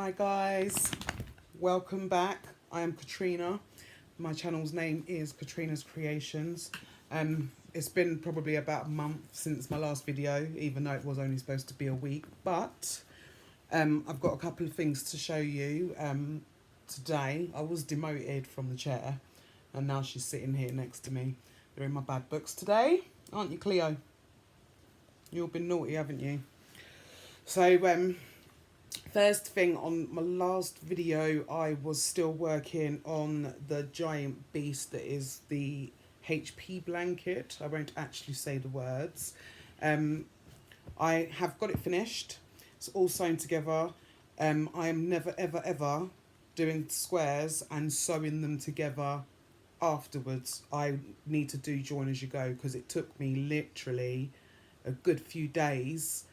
Hi guys, welcome back. I am Katrina. My channel's name is Katrina's Creations. It's been probably about a month since my last video, even though it was only supposed to be a week, but I've got a couple of things to show you today. I was demoted from the chair and now she's sitting here next to me. They're in my bad books today, aren't you, Cleo? You've been naughty, haven't you? So first thing, on my last video I was still working on the giant beast that is the HP blanket. I won't actually say the words. I have got it finished. It's all sewn together. I am never ever doing squares and sewing them together afterwards. I need to do join as you go because it took me literally a good few days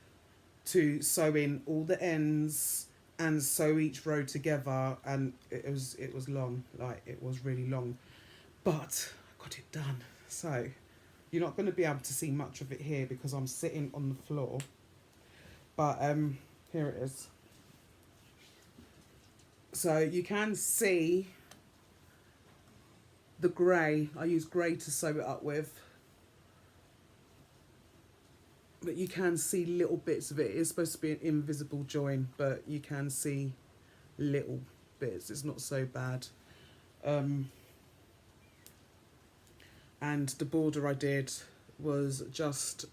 to sew in all the ends and sew each row together, and it was long, like it was really long, but I got it done. So you're not going to be able to see much of it here because I'm sitting on the floor, but here it is. So you can see the grey. I use grey to sew it up with, but you can see little bits of it. It's supposed to be an invisible join, but you can see little bits. It's not so bad. And the border I did was just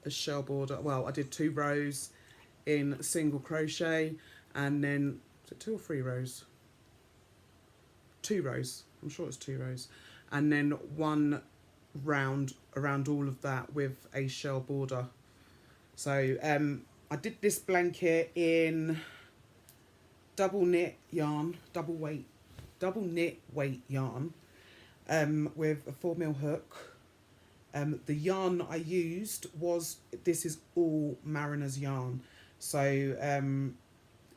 a shell border. Well, I did 2 rows in single crochet, and then, is it 2 or 3 rows? 2 rows. I'm sure it's 2 rows. And then 1 round around all of that with a shell border. So I did this blanket in double knit weight yarn with a 4mm hook. The yarn I used was, this is all Mariner's yarn. So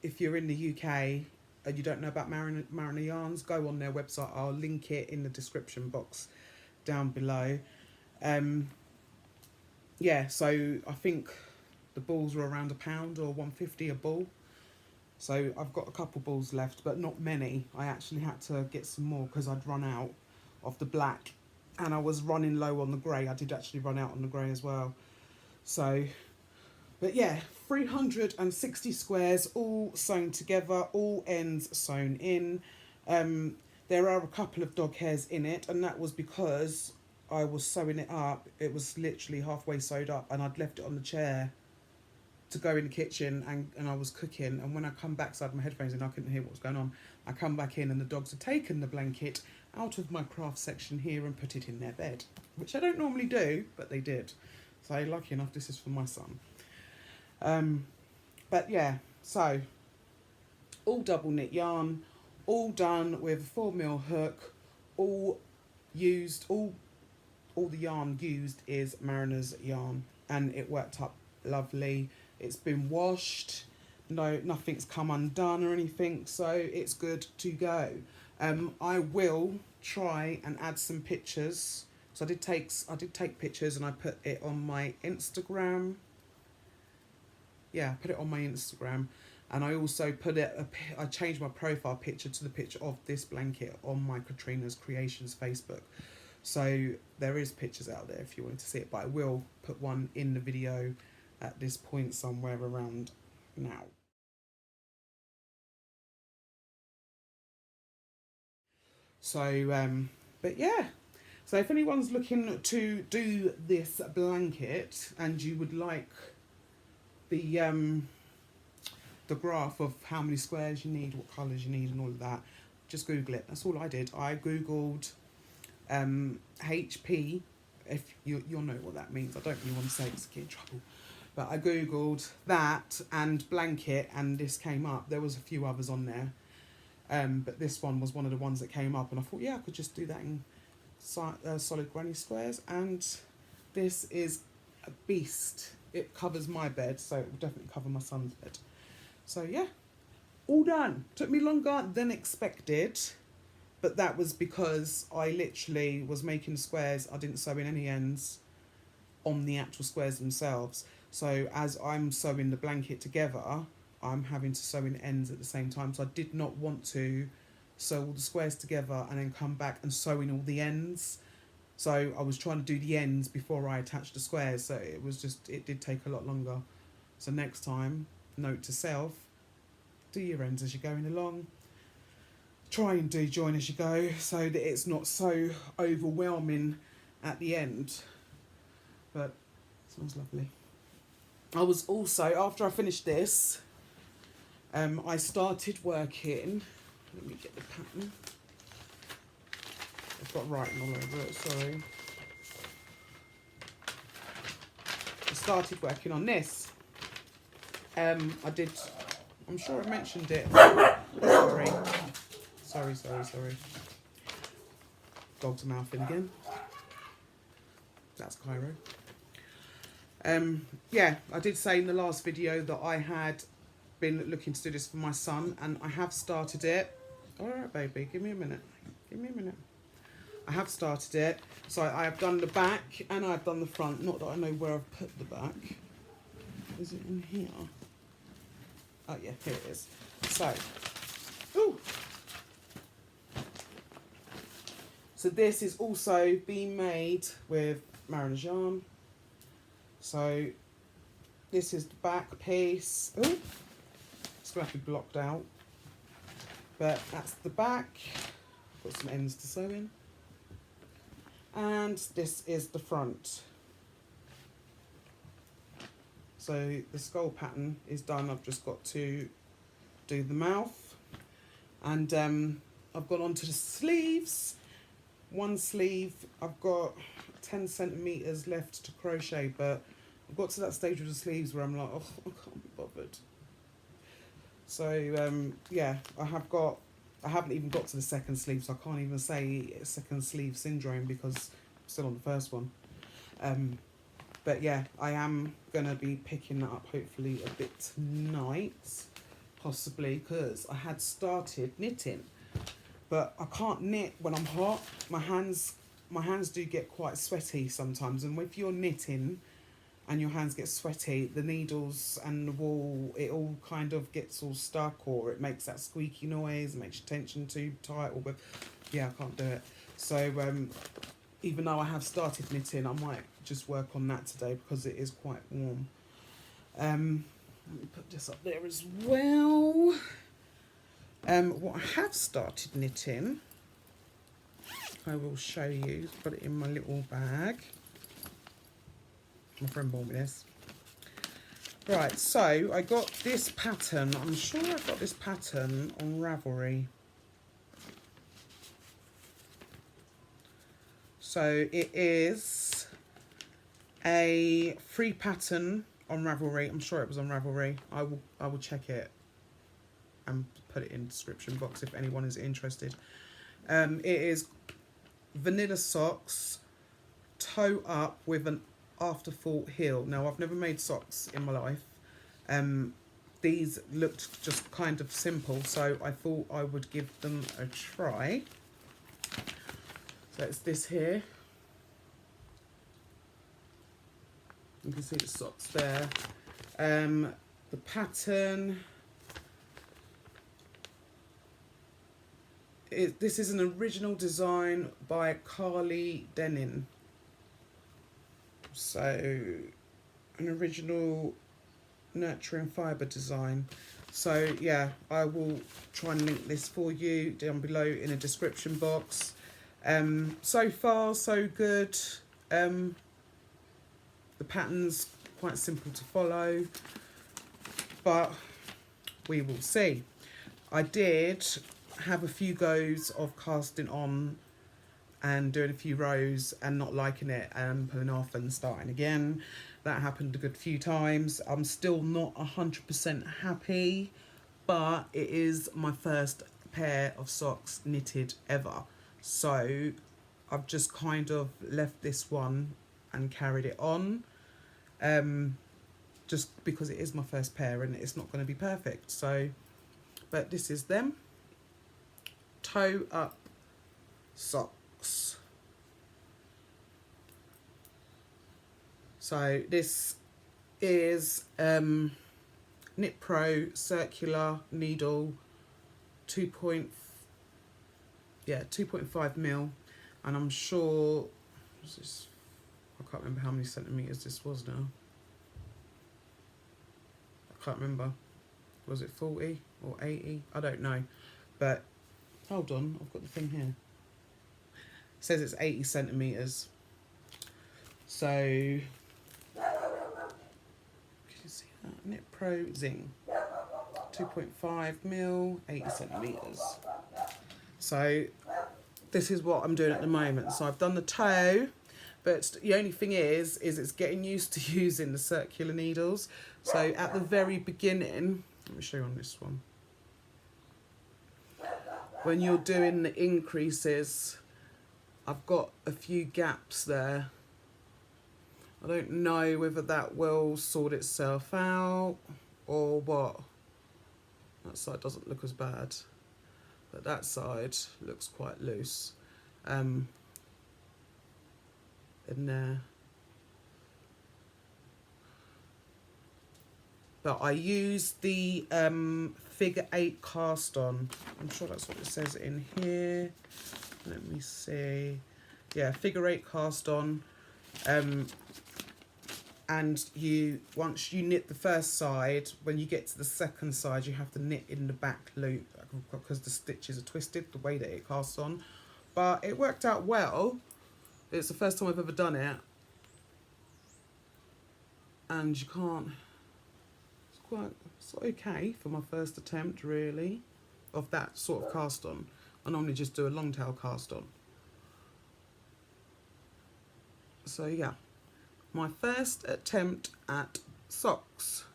if you're in the UK and you don't know about Marriner Yarns, go on their website. I'll link it in the description box down below. Yeah, so I think the balls were around £1 or £1.50 a ball. So I've got a couple balls left, but not many. I actually had to get some more because I'd run out of the black and I was running low on the grey. I did actually run out on the grey as well. So, but yeah, 360 squares all sewn together, all ends sewn in. There are a couple of dog hairs in it, and that was because I was sewing it up. It was literally halfway sewed up and I'd left it on the chair to go in the kitchen, and I was cooking, and when I come back, so I had my headphones in, I couldn't hear what was going on. I come back in and the dogs had taken the blanket out of my craft section here and put it in their bed, which I don't normally do, but they did. So lucky enough, this is for my son. But yeah, so all double knit yarn, all done with a 4mm hook, all used, all the yarn used is Mariner's yarn, and it worked up lovely. It's been washed, nothing's come undone or anything, so it's good to go. I will try and add some pictures. So I did take pictures and I put it on my Instagram. Yeah, I put it on my Instagram, and I also put it, I changed my profile picture to the picture of this blanket on my Katrina's Creations Facebook. So there is pictures out there if you wanted to see it, but I will put one in the video at this point somewhere around now. So but yeah, so if anyone's looking to do this blanket and you would like the graph of how many squares you need, what colours you need and all of that, just Google it. That's all I did. I Googled HP, if you'll know what that means. I don't really want to say it because I get in trouble. But I Googled that and blanket and this came up. There was a few others on there. But this one was one of the ones that came up, and I thought, yeah, I could just do that in solid granny squares. And this is a beast. It covers my bed, so it will definitely cover my son's bed. So yeah, all done. Took me longer than expected, but that was because I literally was making squares. I didn't sew in any ends on the actual squares themselves. So as I'm sewing the blanket together, I'm having to sew in ends at the same time. So I did not want to sew all the squares together and then come back and sew in all the ends. So I was trying to do the ends before I attached the squares. So it did take a lot longer. So next time, note to self, do your ends as you're going along. Try and do join as you go so that it's not so overwhelming at the end. But it smells lovely. I was also, after I finished this, I started working. Let me get the pattern. I've got writing all over it, sorry. I started working on this. I'm sure I mentioned it. Sorry. Dog's mouthing again. That's Cairo. Yeah, I did say in the last video that I had been looking to do this for my son, and I have started it. All right, baby, give me a minute. I have started it. So I have done the back and I've done the front. Not that I know where I've put the back. Is it in here? Oh yeah, here it is. So, ooh. So this is also being made with Marriner Yarns. So this is the back piece. Ooh, it's going to have to be blocked out. But that's the back. Got some ends to sew in. And this is the front. So the skull pattern is done. I've just got to do the mouth. And I've gone on to the sleeves. One sleeve, I've got 10 centimetres left to crochet, but I've got to that stage with the sleeves where I'm like, oh, I can't be bothered. So yeah, I haven't even got to the second sleeve, so I can't even say second sleeve syndrome because I'm still on the first one. But yeah, I am going to be picking that up hopefully a bit tonight, possibly, because I had started knitting. But I can't knit when I'm hot. My hands do get quite sweaty sometimes. And if you're knitting and your hands get sweaty, the needles and the wool, it all kind of gets all stuck, or it makes that squeaky noise, it makes your tension too tight. Or yeah, I can't do it. So even though I have started knitting, I might just work on that today because it is quite warm. Let me put this up there as well. What I have started knitting, I will show you. Put it in my little bag. My friend bought me this. Right, so I got this pattern. I'm sure I got this pattern on Ravelry. So it is a free pattern on Ravelry. I'm sure it was on Ravelry. I will check it and put it in the description box if anyone is interested. It is vanilla socks, toe up with an afterthought heel. Now, I've never made socks in my life. These looked just kind of simple, so I thought I would give them a try. So it's this here. You can see the socks there. The pattern. This is an original design by Carly Denin. So, an original nurturing fibre design. So, yeah, I will try and link this for you down below in the description box. So far, so good. The pattern's quite simple to follow, but we will see. I did have a few goes of casting on and doing a few rows and not liking it and pulling off and starting again. That happened a good few times. I'm still not 100% happy, but it is my first pair of socks knitted ever. So I've just kind of left this one and carried it on, just because it is my first pair and it's not going to be perfect. So, but this is them. Toe up socks. So this is a Knit Pro circular needle, 2.5 mil, and I'm sure, what's this? I can't remember how many centimeters this was now. I can't remember. Was it 40 or 80? I don't know. But hold on, I've got the thing here. It says it's 80 centimeters. So can you see that? Knit Pro Zing, 2.5 mil, 80 centimeters. So this is what I'm doing at the moment. So I've done the toe, but the only thing is it's getting used to using the circular needles. So at the very beginning, let me show you on this one. When you're doing the increases, I've got a few gaps there. I don't know whether that will sort itself out or what. That side doesn't look as bad, but that side looks quite loose. In there. But I use the figure 8 cast on. I'm sure that's what it says in here. Let me see. Yeah, figure 8 cast on. And once you knit the first side, when you get to the second side, you have to knit in the back loop because the stitches are twisted the way that it casts on. But it worked out well. It's the first time I've ever done it. And you can't... It's okay for my first attempt, really, of that sort of cast on. I normally just do a long tail cast on. So yeah, my first attempt at socks.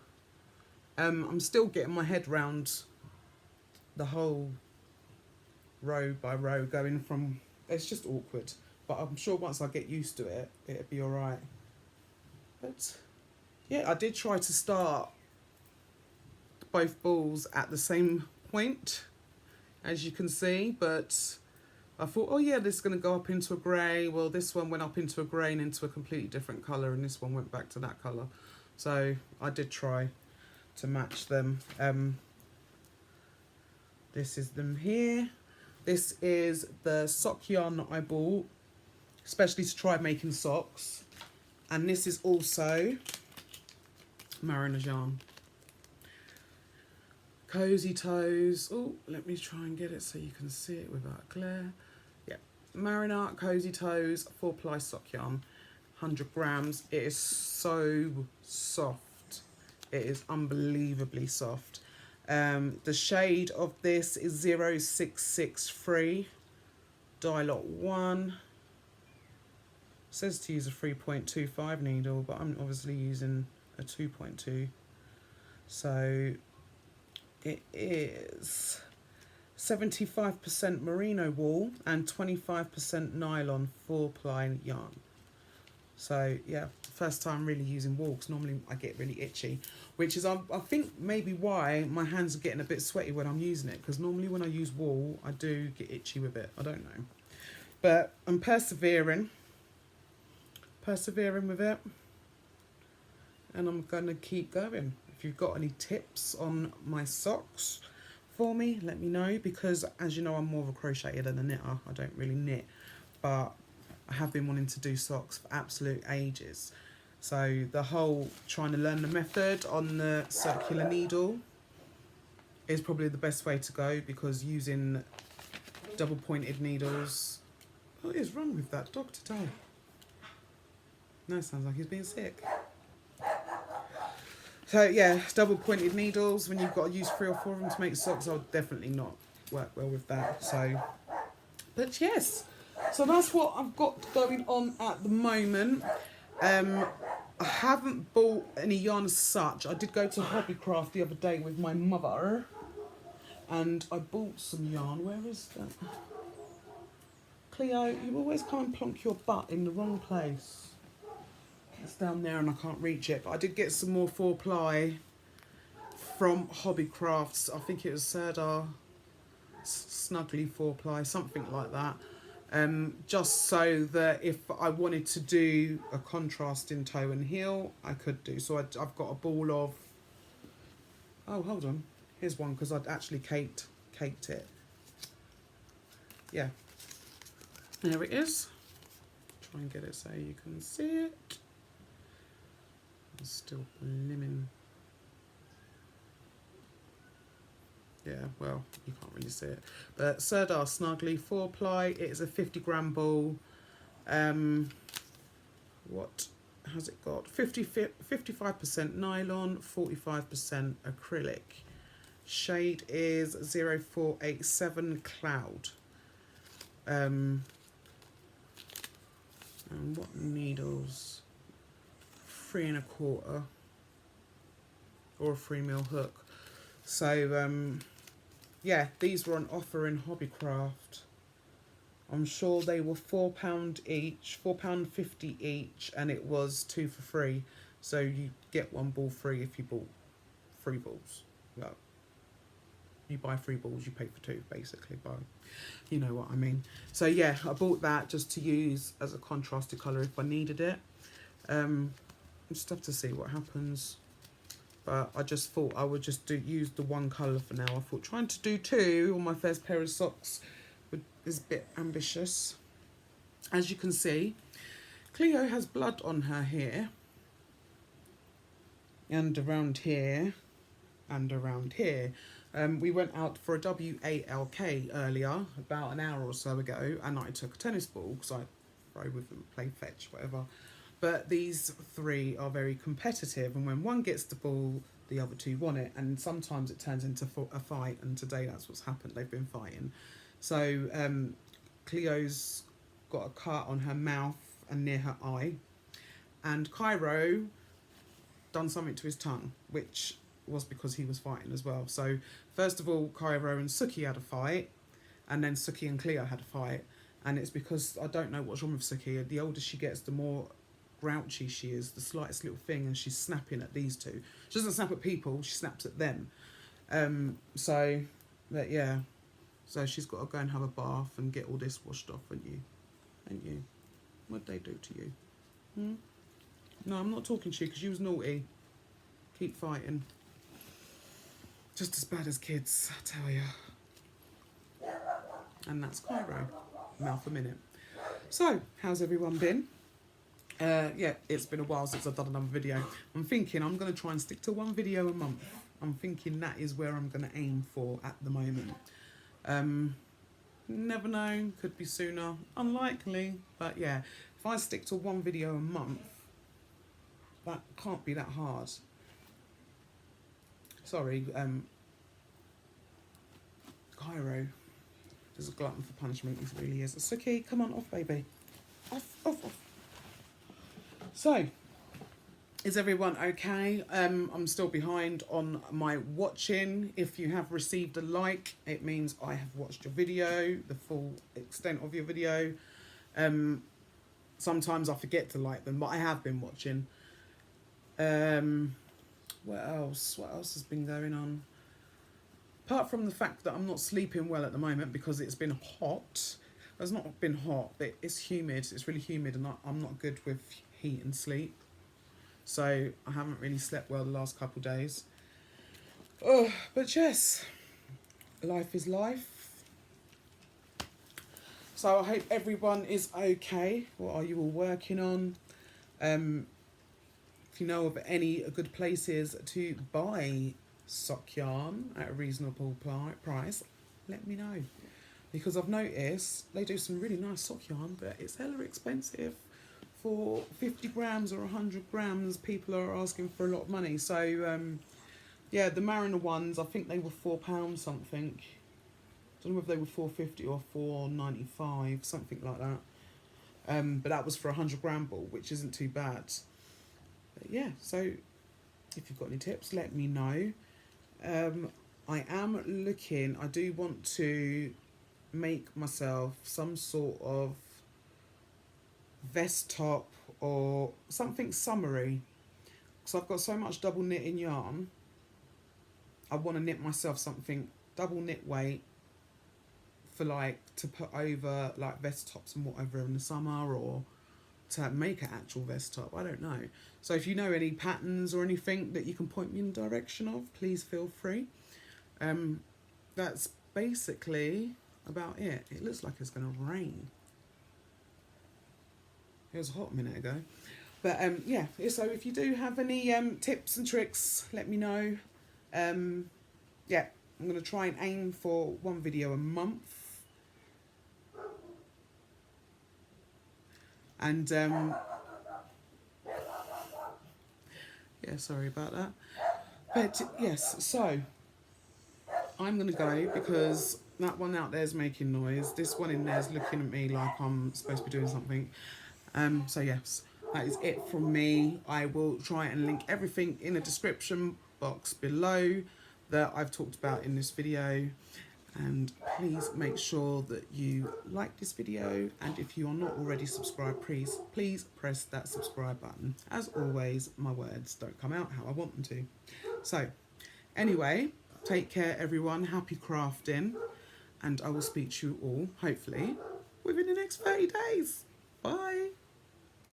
I'm still getting my head round the whole row by row going from, it's just awkward, but I'm sure once I get used to it, it'll be all right. But yeah, I did try to start both balls at the same point, as you can see, but I thought, oh yeah, this is going to go up into a grey. Well, this one went up into a grey and into a completely different colour, and this one went back to that colour. So I did try to match them. This is them here. This is the sock yarn that I bought, especially to try making socks. And this is also Marriner Yarn. Cozy Toes. Oh, let me try and get it so you can see it without glare. Yeah, Marriner Cozy Toes 4-ply sock yarn, 100 grams. It is so soft. It is unbelievably soft. The shade of this is 0663 dye lot 1. It says to use a 3.25 needle, but I'm obviously using a 2.2. So it is 75% merino wool and 25% nylon 4-ply yarn. So yeah, first time really using wool, because normally I get really itchy, which is I think maybe why my hands are getting a bit sweaty when I'm using it, because normally when I use wool I do get itchy with it. I don't know, but I'm persevering with it, and I'm gonna keep going. If you've got any tips on my socks for me, let me know, because as you know, I'm more of a crocheter than a knitter. I don't really knit, but I have been wanting to do socks for absolute ages. So the whole trying to learn the method on the circular needle is probably the best way to go, because using double pointed needles... What is wrong with that dog today? No, sounds like he's being sick. So yeah, double pointed needles, when you've got to use 3 or 4 of them to make socks, I'll definitely not work well with that. So, but yes, so that's what I've got going on at the moment. I haven't bought any yarn as such. I did go to Hobbycraft the other day with my mother, and I bought some yarn. Where is that? Cleo, you always come and plonk your butt in the wrong place. It's down there and I can't reach it, but I did get some more 4-ply from Hobbycrafts. I think it was Serdar Snuggly 4-ply, something like that. Just so that if I wanted to do a contrast in toe and heel, I could do. So I've got a ball of Oh, hold on. Here's one because I'd actually caked it. Yeah. There it is. Try and get it so you can see it. It's still blimmin'. Yeah, well, you can't really see it. But Sirdar Snuggly 4-ply. It is a 50-gram ball. What has it got? 55% nylon, 45% acrylic. Shade is 0487 Cloud. And what needles? 3 1/4 or a 3mm hook. So yeah, these were on offer in Hobbycraft. I'm sure they were £4 each, £4.50 each, and it was 2 for free. So you get 1 ball free if you bought 3 balls. Well, you buy 3 balls, you pay for 2, basically. But you know what I mean. So yeah, I bought that just to use as a contrasted colour if I needed it. Just have to see what happens. But I just thought I would just use the 1 colour for now. I thought trying to do 2 on my first pair of socks is a bit ambitious. As you can see, Cleo has blood on her here. And around here. And around here. We went out for a WALK earlier, about an hour or so ago. And I took a tennis ball because I throw with them, play fetch, whatever. But these 3 are very competitive, and when one gets the ball, the other 2 want it, and sometimes it turns into a fight, and today that's what's happened. They've been fighting. So Cleo's got a cut on her mouth and near her eye, and Cairo done something to his tongue, which was because he was fighting as well. So first of all, Cairo and Suki had a fight, and then Suki and Cleo had a fight, and it's because I don't know what's wrong with Suki. The older she gets, the more grouchy she is, the slightest little thing, and she's snapping at these 2. She doesn't snap at people, she snaps at them. So but yeah, so she's got to go and have a bath and get all this washed off, ain't you? What'd they do to you? No, I'm not talking to you because you was naughty. Keep fighting. Just as bad as kids, I tell you. And that's Cairo. Mouth a minute. So how's everyone been? Yeah, it's been a while since I've done another video. I'm thinking I'm going to try and stick to 1 video a month. I'm thinking that is where I'm going to aim for at the moment. Never know, could be sooner, unlikely, but yeah, if I stick to 1 video a month, that can't be that hard. Sorry, Cairo is a glutton for punishment, he really is. Suki, come on, off baby. Off. So, is everyone okay? I'm still behind on my watching. If you have received a like, it means I have watched your video, the full extent of your video. Sometimes I forget to like them, but I have been watching. What else? What else has been going on? Apart from the fact that I'm not sleeping well at the moment because it's been hot. It's not been hot, but it's humid. It's really humid, and I'm not good with heat and sleep. So I haven't really slept well the last couple of days. Oh, but yes, life is life. So I hope everyone is okay. What are you all working on? If you know of any good places to buy sock yarn at a reasonable price, let me know. Because I've noticed they do some really nice sock yarn, but it's hella expensive. For 50 grams or 100 grams, people are asking for a lot of money. So, yeah, the Marriner ones, I think they were £4 something. I don't know if they were £4.50 or £4.95, something like that. But that was for a 100-gram ball, which isn't too bad. But yeah, so if you've got any tips, let me know. I am looking, I do want to make myself some sort of vest top or something summery, because I've got so much double knitting yarn. I want to knit myself something double knit weight for like to put over like vest tops and whatever in the summer, or to make an actual vest top. I don't know. So if you know any patterns or anything that you can point me in the direction of, please feel free. That's basically about it. It looks like it's going to rain. It was hot a minute ago. But yeah, so if you do have any tips and tricks, let me know. Yeah, I'm going to try and aim for 1 video a month. And yeah, sorry about that. But yes, so I'm going to go because that one out there is making noise. This one in there is looking at me like I'm supposed to be doing something. So yes, that is it from me. I will try and link everything in the description box below that I've talked about in this video. And please make sure that you like this video, and if you are not already subscribed, please press that subscribe button. As always, my words don't come out how I want them to. So anyway, take care everyone, happy crafting, and I will speak to you all hopefully within the next 30 days.